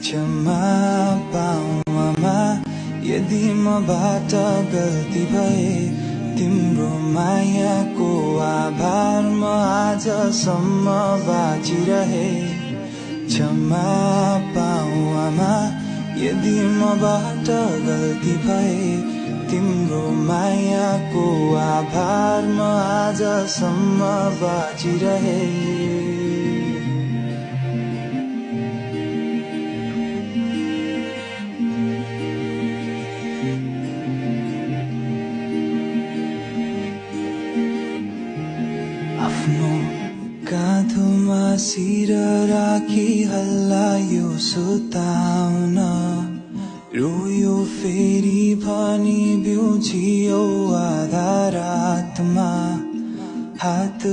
क्षमा पाऊ आमा यदि मबाट गल्ती भए तिम्रो मायाको आभार म आजसम्म बाँचिरहे क्षमा पाऊ आमा यदि मबाट गल्ती भए तिम्रो मायाको आभार म आजसम्म बाँचिरहे आफ्नो काँधोमा शिर राखी हल्लायो सुताउन रोयो फेरि भनी बिउजियो आधा रातमा हात